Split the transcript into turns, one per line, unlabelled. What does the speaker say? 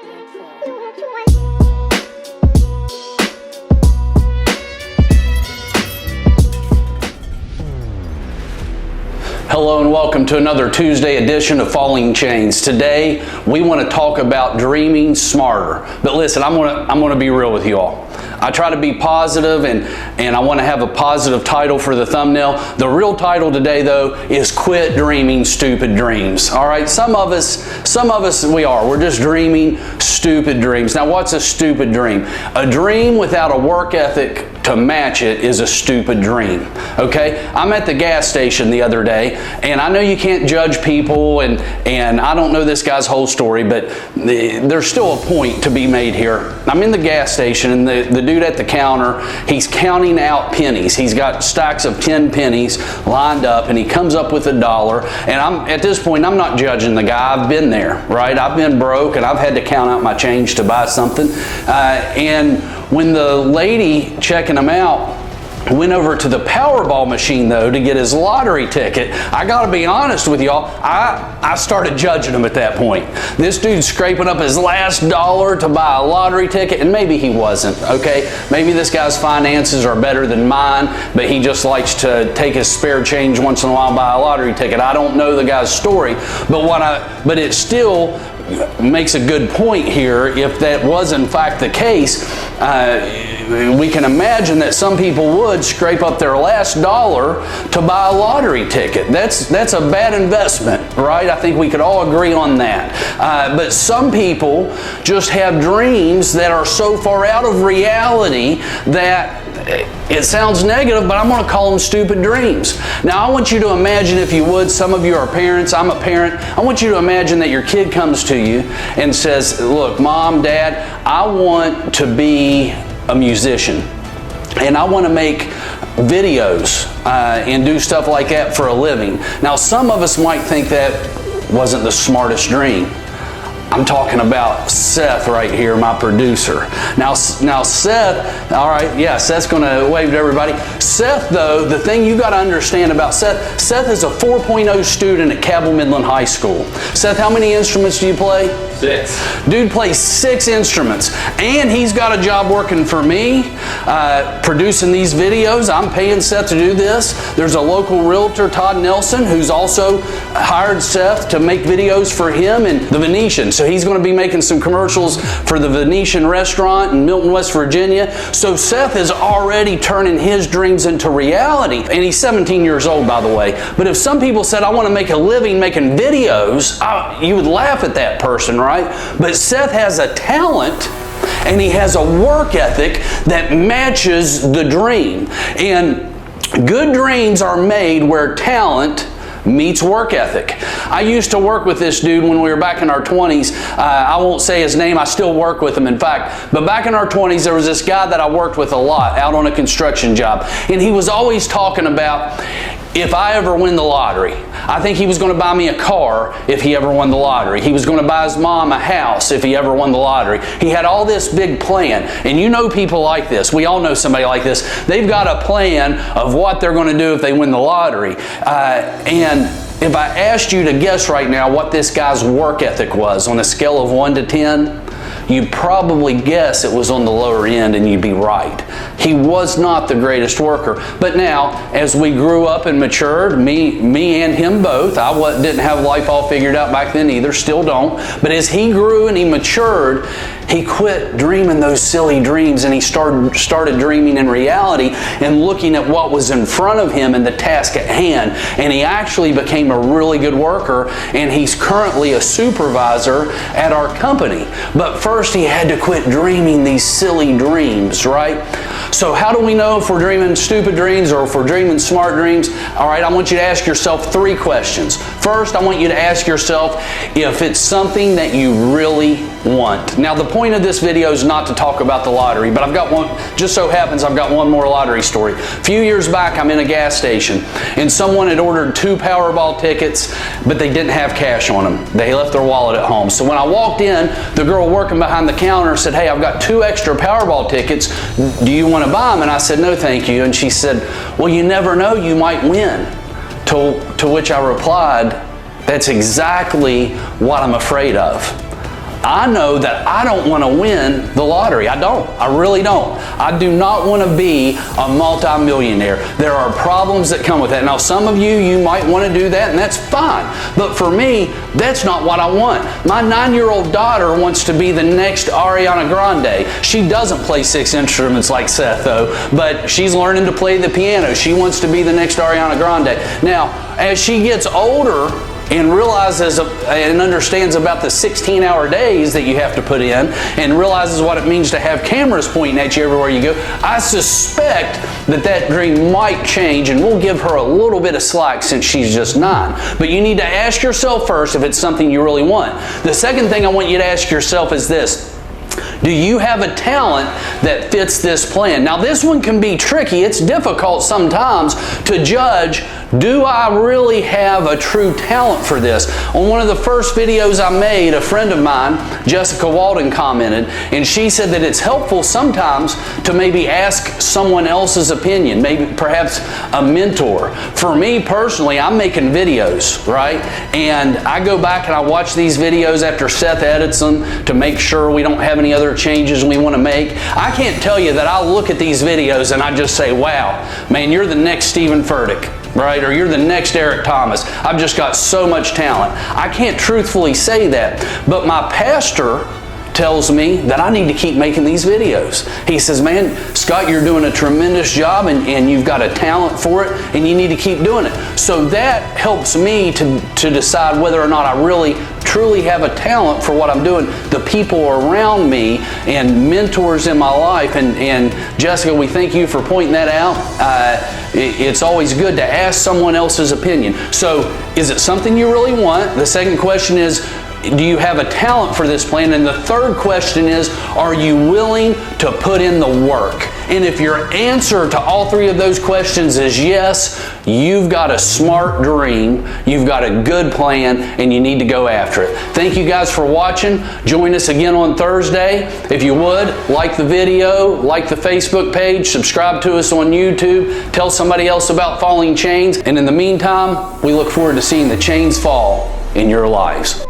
Hello and welcome to another Tuesday edition of Falling Chains. Today we want to talk about dreaming smarter. But listen, I'm gonna be real with you all. I try to be positive and I want to have a positive title for the thumbnail. The real title today though is Quit Dreaming Stupid Dreams. All right, some of us we're just dreaming stupid dreams. Now what's a stupid dream? A dream without a work ethic to match it is a stupid dream. Okay, I'm at the gas station the other day, and I know you can't judge people, and I don't know this guy's whole story, but there's still a point to be made here. I'm in the gas station, and the dude at the counter, he's counting out pennies. He's got stacks of 10 pennies lined up, and he comes up with $1. And at this point, I'm not judging the guy. I've been there, right? I've been broke, and I've had to count out my change to buy something. And when the lady checking him out went over to the Powerball machine though to get his lottery ticket, I gotta be honest with y'all, I started judging him at that point. This dude's scraping up his last dollar to buy a lottery ticket, and maybe he wasn't, okay? Maybe this guy's finances are better than mine, but he just likes to take his spare change once in a while and buy a lottery ticket. I don't know the guy's story, but it still makes a good point here. If that was in fact the case, we can imagine that some people would scrape up their last dollar to buy a lottery ticket. That's a bad investment, right? I think we could all agree on that. But some people just have dreams that are so far out of reality that it sounds negative, but I'm going to call them stupid dreams. Now, I want you to imagine, if you would, some of you are parents, I'm a parent, I want you to imagine that your kid comes to you and says, look, Mom, Dad, I want to be a musician, and I want to make videos and do stuff like that for a living. Now, some of us might think that wasn't the smartest dream. I'm talking about Seth right here, my producer. Now Seth, all right, yeah, Seth's gonna wave to everybody. Seth, though, the thing you gotta understand about Seth is a 4.0 student at Cabell Midland High School. Seth, how many instruments do you play?
6.
Dude plays 6 instruments, and he's got a job working for me, producing these videos. I'm paying Seth to do this. There's a local realtor, Todd Nelson, who's also hired Seth to make videos for him and the Venetian. So he's going to be making some commercials for the Venetian restaurant in Milton, West Virginia. So Seth is already turning his dreams into reality. And he's 17 years old, by the way. But if some people said, I want to make a living making videos, you would laugh at that person, right? But Seth has a talent, and he has a work ethic that matches the dream. And good dreams are made where talent meets work ethic. I used to work with this dude when we were back in our 20s. I won't say his name, I still work with him, in fact. But back in our 20s, there was this guy that I worked with a lot out on a construction job. And he was always talking about, if I ever win the lottery, I think he was going to buy me a car if he ever won the lottery. He was going to buy his mom a house if he ever won the lottery. He had all this big plan. And you know people like this. We all know somebody like this. They've got a plan of what they're going to do if they win the lottery. And if I asked you to guess right now what this guy's work ethic was on a scale of 1 to 10, you'd probably guess it was on the lower end, and you'd be right. He was not the greatest worker. But now, as we grew up and matured, me and him both, didn't have life all figured out back then either, still don't. But as he grew and he matured, he quit dreaming those silly dreams, and he started dreaming in reality and looking at what was in front of him and the task at hand. And he actually became a really good worker, and he's currently a supervisor at our company. But first, he had to quit dreaming these silly dreams, right? So how do we know if we're dreaming stupid dreams or if we're dreaming smart dreams? All right, I want you to ask yourself 3 questions. First, I want you to ask yourself if it's something that you really want. Now, the point of this video is not to talk about the lottery, but I've got one, just so happens I've got one more lottery story. A few years back, I'm in a gas station, and someone had ordered 2 Powerball tickets, but they didn't have cash on them. They left their wallet at home. So when I walked in, the girl working behind the counter said, hey, I've got 2 extra Powerball tickets. Do you want to buy them? And I said, no, thank you. And she said, well, you never know, you might win. To which I replied, that's exactly what I'm afraid of. I know that I don't want to win the lottery. I don't. I really don't. I do not want to be a multimillionaire. There are problems that come with that. Now, some of you might want to do that, and that's fine. But for me, that's not what I want. My 9-year-old daughter wants to be the next Ariana Grande. She doesn't play 6 instruments like Seth, though, but she's learning to play the piano. She wants to be the next Ariana Grande. Now, as she gets older and realizes and understands about the 16-hour days that you have to put in, and realizes what it means to have cameras pointing at you everywhere you go, I suspect that dream might change, and we'll give her a little bit of slack since she's just 9. But you need to ask yourself first if it's something you really want. The second thing I want you to ask yourself is this: do you have a talent that fits this plan? Now, this one can be tricky. It's difficult sometimes to judge, do I really have a true talent for this? On one of the first videos I made, a friend of mine, Jessica Walden, commented, and she said that it's helpful sometimes to maybe ask someone else's opinion, maybe perhaps a mentor. For me personally, I'm making videos, right? And I go back and I watch these videos after Seth edits them to make sure we don't have any other changes we want to make. I can't tell you that I look at these videos and I just say, wow, man, you're the next Stephen Furtick, right? Or you're the next Eric Thomas. I've just got so much talent. I can't truthfully say that, but my pastor tells me that I need to keep making these videos. He says, man, Scott, you're doing a tremendous job, and you've got a talent for it, and you need to keep doing it. So that helps me to decide whether or not I really truly have a talent for what I'm doing. The people around me and mentors in my life, and Jessica, we thank you for pointing that out. It's always good to ask someone else's opinion. So is it something you really want? The second question is, do you have a talent for this plan? And the third question is, are you willing to put in the work? And if your answer to all three of those questions is yes, you've got a smart dream, you've got a good plan, and you need to go after it. Thank you guys for watching. Join us again on Thursday. If you would, like the video, like the Facebook page, subscribe to us on YouTube, tell somebody else about Falling Chains, and in the meantime, we look forward to seeing the chains fall in your lives.